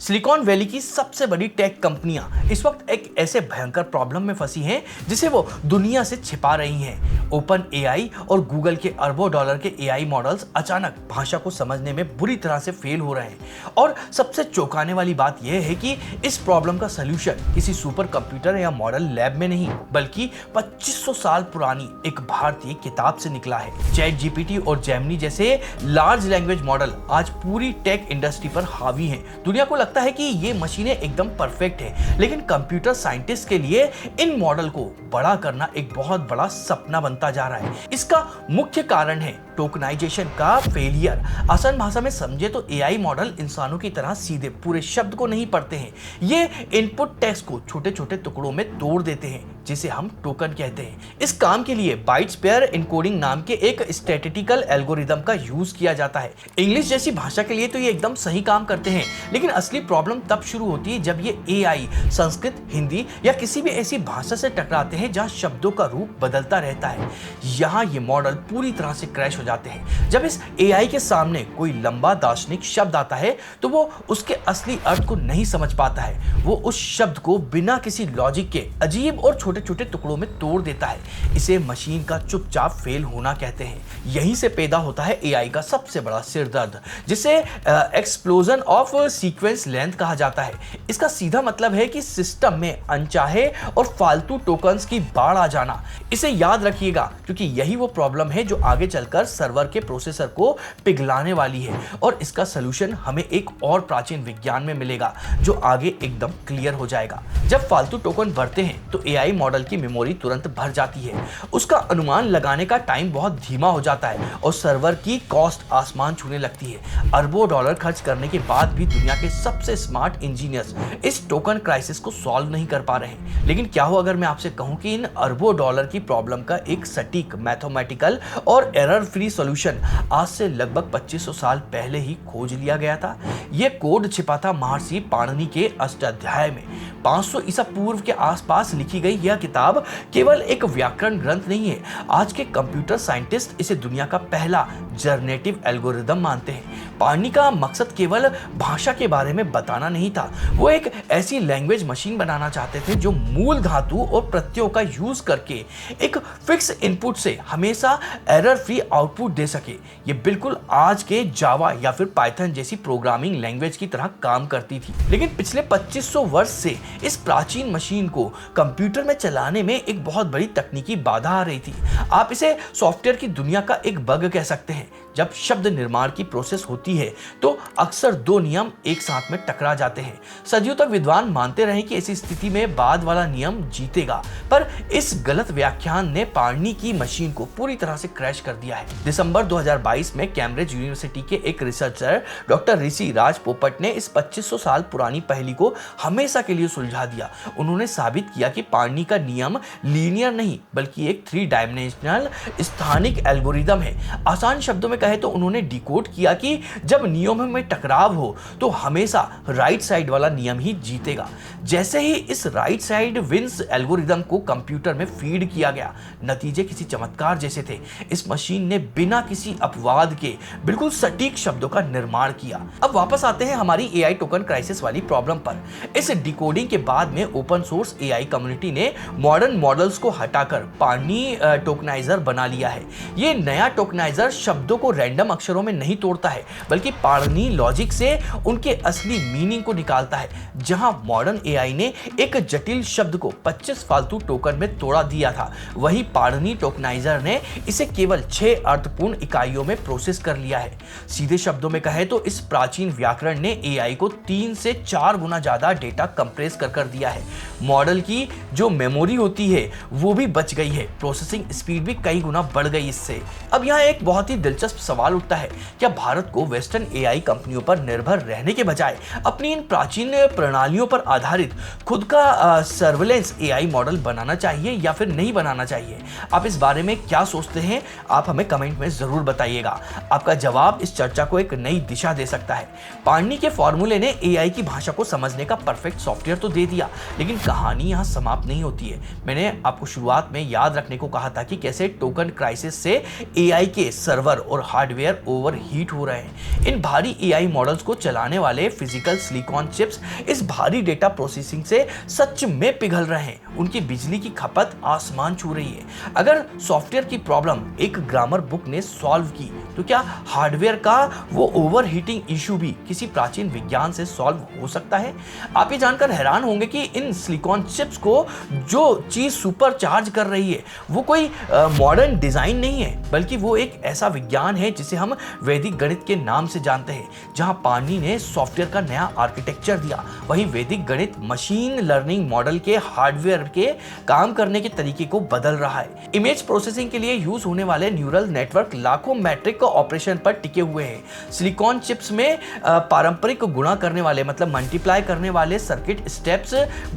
Silicon valley की सबसे बड़ी टेक कंपनियां इस वक्त एक ऐसे भयंकर प्रॉब्लम में फंसी हैं जिसे वो दुनिया से छिपा रही हैं। ओपन एआई और गूगल के अरबों डॉलर के एआई मॉडल्स अचानक भाषा को समझने में बुरी तरह से फेल हो रहे हैं। और सबसे चौंकाने वाली बात यह है कि इस प्रॉब्लम का सलूशन किसी सुपर कंप्यूटर या मॉडल लैब में नहीं बल्कि 2500 साल पुरानी एक भारतीय किताब से निकला है। चैट जीपीटी और जेमिनी जैसे लार्ज लैंग्वेज मॉडल आज पूरी टेक इंडस्ट्री पर हावी हैं। दुनिया को लगता है कि ये मशीनें एकदम परफेक्ट है, लेकिन कंप्यूटर साइंटिस्ट के लिए इन मॉडल को बड़ा करना एक बहुत बड़ा सपना बनता जा रहा है। इसका मुख्य कारण है टोकनाइजेशन का फेलियर। आसान भाषा में समझे तो एआई मॉडल इंसानों की तरह सीधे पूरे शब्द को नहीं पढ़ते हैं। ये इनपुट टेक्स्ट को छोटे छोटे टुकड़ों में तोड़ देते हैं जिसे हम टोकन कहते हैं। इस काम के लिए बाइट्स पेयर एन्कोडिंग नाम के एक स्टैटिस्टिकल एल्गोरिदम का यूज किया जाता है। इंग्लिश जैसी भाषा के लिए तो ये एकदम सही काम करते हैं, लेकिन असली प्रॉब्लम तब शुरू होती है जब ये एआई संस्कृत, हिंदी या किसी भी ऐसी भाषा से टकराते हैं जहां शब्दों का रूप बदलता रहता है। यहाँ ये मॉडल पूरी तरह से क्रैश हो जाते हैं। जब इस एआई के सामने कोई लंबा दार्शनिक शब्द आता है तो वो उसके असली अर्थ को नहीं समझ पाता है। वो उस शब्द को बिना किसी लॉजिक के अजीब और छोटे छोटे टुकड़ों में तोड़ देता है। इसे मशीन का चुपचाप फेल होना कहते हैं। यहीं से पैदा होता है एआई का सबसे बड़ा सिरदर्द, जिसे एक्सप्लोजन ऑफ सीक्वेंस लेंथ कहा जाता है। इसका सीधा मतलब है कि सिस्टम में अनचाहे और फालतू टोकन्स की बाढ़ आ जाना। इसे याद रखिएगा क्योंकि यही वो प्रॉब्लम है जो आगे चलकर सर्वर के प्रोसेसर को पिघलाने वाली है। और इसका सलूशन हमें एक और प्राचीन विज्ञान में मिलेगा जो आगे एकदम क्लियर हो जाएगा। जब फालतू टोकन बढ़ते हैं तो एआई मॉडल की मेमोरी तुरंत भर जाती है। उसका अनुमान लगाने का टाइम बहुत धीमा हो जाता है और सर्वर की कॉस्ट आसमान छूने लगती है। अरबों डॉलर खर्च करने के बाद भी दुनिया के सबसे स्मार्ट इंजीनियर्स इस टोकन क्राइसिस को सॉल्व नहीं कर पा रहे हैं। लेकिन क्या हो अगर मैं आपसे कहूं कि इन अरबों डॉलर की प्रॉब्लम का एक सटीक मैथमेटिकल और एरर फ्री सॉल्यूशन आज से लगभग 2500 साल पहले ही खोज लिया गया था। यह कोड छिपा था महर्षि पाणिनि के अष्टाध्याय में। 500 ईसा पूर्व के आसपास लिखी गई यह किताब केवल एक व्याकरण ग्रंथ नहीं है। आज के कंप्यूटर साइंटिस्ट इसे दुनिया का पहला जनरेटिव एल्गोरिदम मानते हैं। पाणिनि का मकसद केवल भाषा के बारे में बताना नहीं था, वो एक ऐसी लैंग्वेज मशीन बनाना चाहते थे जो मूल धातु और प्रत्ययों का यूज करके एक फिक्स इनपुट से हमेशा एरर फ्री आउटपुट दे सके। ये बिल्कुल आज के जावा या फिर पाइथन जैसी प्रोग्रामिंग लैंग्वेज की तरह काम करती थी। लेकिन पिछले 2500 वर्ष से इस प्राचीन मशीन को कंप्यूटर में चलाने में एक बहुत बड़ी तकनीकी बाधा आ रही थी। आप इसे सॉफ्टवेयर की दुनिया का एक बग कह सकते हैं। जब शब्द निर्माण की प्रोसेस होती है तो अक्सर दो नियम एक साथ में टकरा जाते हैं। सदियों तक विद्वान मानते रहे कि ऐसी स्थिति में बाद वाला नियम जीतेगा, पर इस गलत व्याख्यान ने पाणिनि की मशीन को पूरी तरह से क्रैश कर दिया है। दिसंबर 2022 में कैम्ब्रिज यूनिवर्सिटी के एक रिसर्चर डॉक्टर ऋषि राज पोपट ने इस 2500 साल पुरानी पहेली को हमेशा के लिए सुलझा दिया। उन्होंने साबित किया कि पाणिनि का नियम लीनियर नहीं बल्कि एक 3 डायमेंशनल स्थानिक एल्गोरिदम है। आसान शब्दों में कहे तो उन्होंने डिकोड किया कि जब नियमों में टकराव हो तो हमेशा राइट साइड वाला नियम ही जीतेगा। जैसे ही इस राइट साइड विंस एल्गोरिदम को कंप्यूटर में फीड किया गया, नतीजे किसी चमत्कार जैसे थे। इस मशीन ने बिना किसी अपवाद के बिल्कुल सटीक शब्दों का निर्माण किया। अब वापस आते हैं हमारी एआई टोकन क्राइसिस वाली प्रॉब्लम पर। इस डिकोडिंग के बाद में ओपन सोर्स एआई कम्युनिटी ने मॉडर्न मॉडल्स को हटाकर पाणिनि टोकनाइजर बना लिया है। ये नया टोकनाइजर शब्दों को रैंडम अक्षरों में नहीं तोड़ता है बल्कि पाणिनि लॉजिक से उनके असली मीनिंग को निकालता है। जहां मॉडर्न एआई ने एक जटिल शब्द को 25 फालतू टोकन में तोड़ा दिया था, वही पाणिनि टोकनाइजर ने इसे केवल 6 अर्थपूर्ण इकाइयों में प्रोसेस कर लिया है। सीधे शब्दों में कहे तो इस प्राचीन व्याकरण ने एआई को 3 से 4 गुना ज्यादा डेटा कंप्रेस कर दिया है। मॉडल की जो मेमोरी होती है वो भी बच गई है, प्रोसेसिंग स्पीड भी कई गुना बढ़ गई इससे। अब यहाँ एक बहुत ही दिलचस्प सवाल उठता है, क्या भारत को वेस्टर्न एआई कंपनियों पर निर्भर रहने के बजाय अपनी इन प्राचीन प्रणालियों पर आधारित खुद का सर्विलेंस एआई मॉडल बनाना चाहिए या फिर नहीं बनाना चाहिए? आप इस बारे में क्या सोचते हैं? आप हमें कमेंट में जरूर बताइएगा। आपका जवाब इस चर्चा को एक नई दिशा दे सकता है। पाणिनि के फॉर्मूले ने एआई की भाषा को समझने का परफेक्ट सॉफ्टवेयर तो दे दिया, लेकिन कहानी यहाँ समाप्त नहीं होती है। मैंने आपको शुरुआत में याद रखने को कहा था कि कैसे टोकन क्राइसिस से एआई के सर्वर और हार्डवेयर ओवरहीट हो रहे हैं। इन भारी एआई मॉडल्स को चलाने वाले फिजिकल सिलिकॉन चिप्स इस भारी डेटा प्रोसेसिंग से सच में पिघल रहे हैं। उनकी बिजली की खपत आसमान छू रही है। अगर सॉफ्टवेयर की प्रॉब्लम एक ग्रामर बुक ने सॉल्व की, तो क्या हार्डवेयर का वो ओवरहीटिंग इशू भी किसी प्राचीन विज्ञान से सॉल्व हो सकता है? आप ये जानकर हैरान होंगे कि इन सिलिकॉन चिप्स को जो चीज सुपर चार्ज कर रही है वो कोई मॉडर्न डिजाइन नहीं है, बल्कि वो एक ऐसा विज्ञान है जिसे हम वैदिक गणित के नाम से जानते हैं। जहां पाणिनि ने सॉफ्टवेयर का नया आर्किटेक्चर दिया, वहीं वैदिक गणित मशीन लर्निंग मॉडल के हार्डवेयर के काम करने के तरीके को बदल रहा है। इमेज प्रोसेसिंग के लिए यूज होने वाले न्यूरल नेटवर्क लाखों मैट्रिक ऑपरेशन पर टिके हुए हैं। सिलिकॉन चिप्स में पारंपरिक गुणा करने वाले मतलब मल्टीप्लाई करने वाले सर्किट स्टेप्स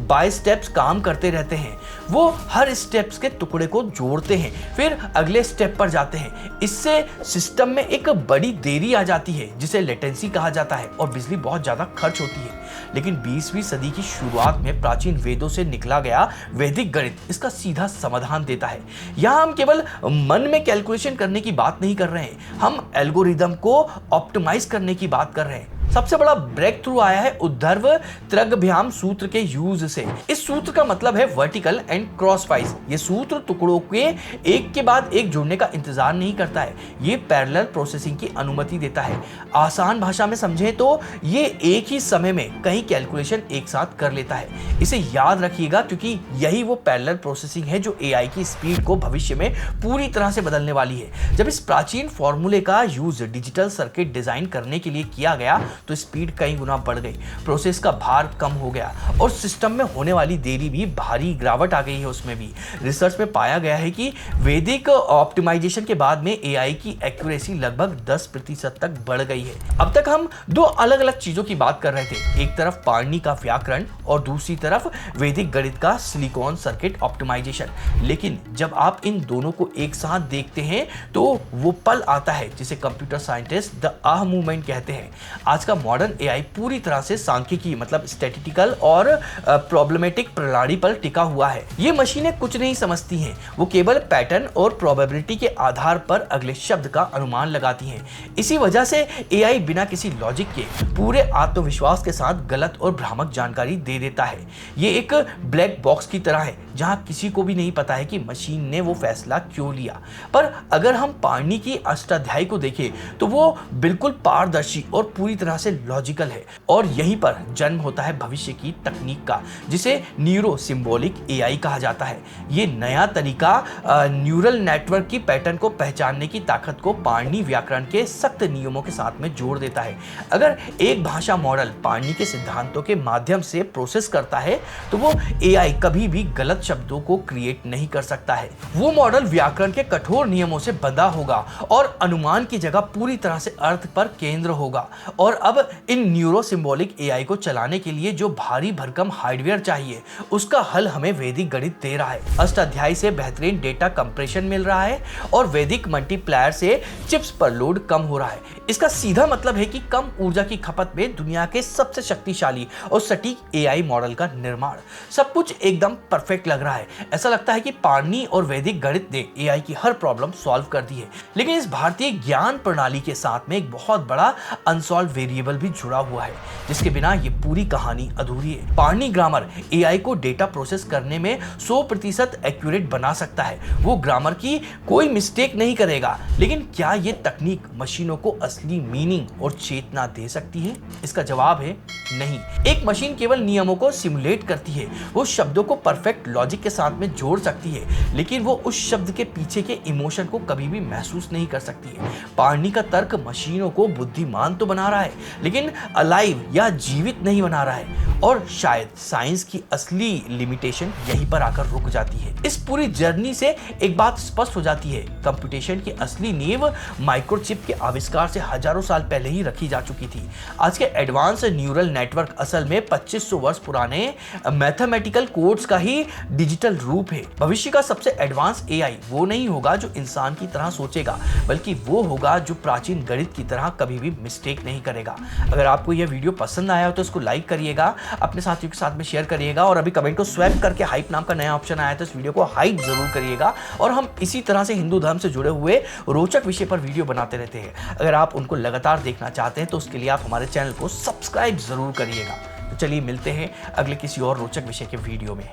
बाय स्टेप्स काम करते रहते हैं। वो हर स्टेप्स के टुकड़े को जोड़ते हैं, फिर अगले स्टेप पर जाते हैं। इससे सिस्टम में एक बड़ी देरी आ जाती है जिसे लेटेंसी कहा जाता है और बिजली बहुत ज्यादा खर्च होती है। लेकिन 20वीं सदी की शुरुआत में प्राचीन वेदों से निकला गया वैदिक गणित इसका सीधा समाधान देता है। यहाँ हम केवल मन में कैलकुलेशन करने की बात नहीं कर रहे हैं, हम एल्गोरिदम को ऑप्टिमाइज करने की बात कर रहे हैं। सबसे बड़ा ब्रेक थ्रू आया है ऊर्ध्व त्रिज्याभ्याम सूत्र के यूज से। इस सूत्र का मतलब है वर्टिकल एंड क्रॉसवाइज। ये सूत्र टुकड़ों के एक के बाद एक जुड़ने का इंतजार नहीं करता है, ये पैरेलल प्रोसेसिंग की अनुमति देता है। आसान भाषा में समझें तो ये एक ही समय में कई कैलकुलेशन एक साथ कर लेता है। इसे याद रखिएगा क्योंकि यही वो पैरेलल प्रोसेसिंग है जो एआई की स्पीड को भविष्य में पूरी तरह से बदलने वाली है। जब इस प्राचीन फॉर्मूले का यूज डिजिटल सर्किट डिजाइन करने के लिए किया गया तो स्पीड कई गुना बढ़ गई, प्रोसेस का भार कम हो गया और सिस्टम में होने वाली देरी भी भारी गिरावट आ गई है। उसमें भी रिसर्च में पाया गया है कि वैदिक ऑप्टिमाइजेशन के बाद में एआई की एक्यूरेसी लगभग 10% तक बढ़ गई है। अब तक हम दो अलग अलग चीजों की बात कर रहे थे, एक तरफ पाणिनि का व्याकरण और दूसरी तरफ वैदिक गणित का सिलिकॉन सर्किट ऑप्टिमाइजेशन। लेकिन जब आप इन दोनों को एक साथ देखते हैं तो वो पल आता है जिसे computer scientist the ah movement कहते हैं। आज का मॉडर्न एआई पूरी तरह से सांख्यिकी मतलब स्टैटिस्टिकल और प्रॉब्लमेटिक प्रणाली पर टिका हुआ है। ये मशीनें कुछ नहीं समझती हैं, वो केवल पैटर्न और प्रोबेबिलिटी के आधार पर अगले शब्द का अनुमान लगाती हैं। इसी वजह से एआई बिना किसी लॉजिक के पूरे आत्मविश्वास के साथ गलत और भ्रामक जानकारी दे देता है। ये एक ब्लैक बॉक्स की तरह है जहां किसी को भी नहीं पता है कि मशीन ने वो फैसला क्यों लिया। पर अगर हम पाणिनि की अष्टाध्यायी को देखें तो वो बिल्कुल पारदर्शी और पूरी तरह से लॉजिकल है और यहीं पर जन्म होता है भविष्य की तकनीक का, जिसे न्यूरो सिंबॉलिक एआई कहा जाता है। ये नया तरीका न्यूरल नेटवर्क की पैटर्न को पहचानने की ताकत को पाणिनि व्याकरण के सख्त नियमों के साथ में जोड़ देता है। अगर एक भाषा मॉडल पाणिनि के सिद्धांतों के माध्यम से प्रोसेस करता है तो वो एआई कभी भी गलत शब्दों को क्रिएट नहीं कर सकता है। वो मॉडल व्याकरण के कठोर नियमों से बंधा होगा और अनुमान की जगह पूरी तरह से अर्थ पर केंद्र होगा। और अब इन न्यूरो सिंबॉलिक एआई को चलाने के लिए जो भारी भरकम हार्डवेयर चाहिए उसका हल हमें वैदिक गणित दे रहा है। अष्टाध्यायी से बेहतरीन डेटा कंप्रेशन मिल रहा है और वैदिक मल्टीप्लायर से चिप्स पर लोड कम हो रहा है। इसका सीधा मतलब है कि कम ऊर्जा की खपत में दुनिया के सबसे शक्तिशाली और सटीक एआई मॉडल का निर्माण। सब कुछ एकदम परफेक्ट लग रहा है। ऐसा लगता है कि पाणिनि और वैदिक गणित ने एआई की हर प्रॉब्लम सॉल्व कर दी है। लेकिन इस भारतीय ज्ञान प्रणाली के साथ में एक बहुत बड़ा अनसॉल्व वेरिएबल भी जुड़ा हुआ है जिसके बिना ये पूरी कहानी अधूरी है। पाणिनि ग्रामर एआई को डेटा प्रोसेस करने में 100% एक्यूरेट बना सकता है। वो ग्रामर की कोई मिस्टेक नहीं करेगा, लेकिन क्या ये तकनीक मशीनों को असली मीनिंग और चेतना दे सकती है? इसका जवाब है नहीं। एक मशीन केवल नियमों को सिमुलेट करती है, वो शब्दों को परफेक्ट लॉजिक के साथ में जोड़ सकती है, लेकिन वो उस शब्द के पीछे के इमोशन को कभी भी महसूस नहीं कर सकती है। पाणिनि का तर्क मशीनों को बुद्धिमान तो बना रहा है, लेकिन अलाइव या जीवित नहीं बना रहा है। और शायद साइंस की असली लिमिटेशन यहीं पर आकर रुक जाती है। इस पूरी जर्नी से एक बात स्पष्ट हो जाती है, कंप्यूटेशन की असली नींव माइक्रोचिप के आविष्कार से हजारों साल पहले ही रखी जा चुकी थी। आज के एडवांस न्यूरल नेटवर्क असल में 2500 वर्ष पुराने मैथमेटिकल कोड्स का ही डिजिटल रूप है। भविष्य का सबसे एडवांस एआई वो नहीं होगा जो इंसान की तरह सोचेगा, बल्कि वो होगा जो प्राचीन गणित की तरह कभी भी मिस्टेक नहीं करेगा। मिलेगा। अगर आपको यह वीडियो पसंद आया हो तो इसको लाइक करिएगा, अपने साथियों के साथ में शेयर करिएगा, और अभी कमेंट को स्वैप करके हाइप नाम का नया ऑप्शन आया है तो इस वीडियो को हाइप जरूर करिएगा। और हम इसी तरह से हिंदू धर्म से जुड़े हुए रोचक विषय पर वीडियो बनाते रहते हैं। अगर आप उनको लगातार देखना चाहते हैं तो उसके लिए आप हमारे चैनल को सब्सक्राइब जरूर करिएगा। तो चलिए मिलते हैं अगले किसी और रोचक विषय के वीडियो में।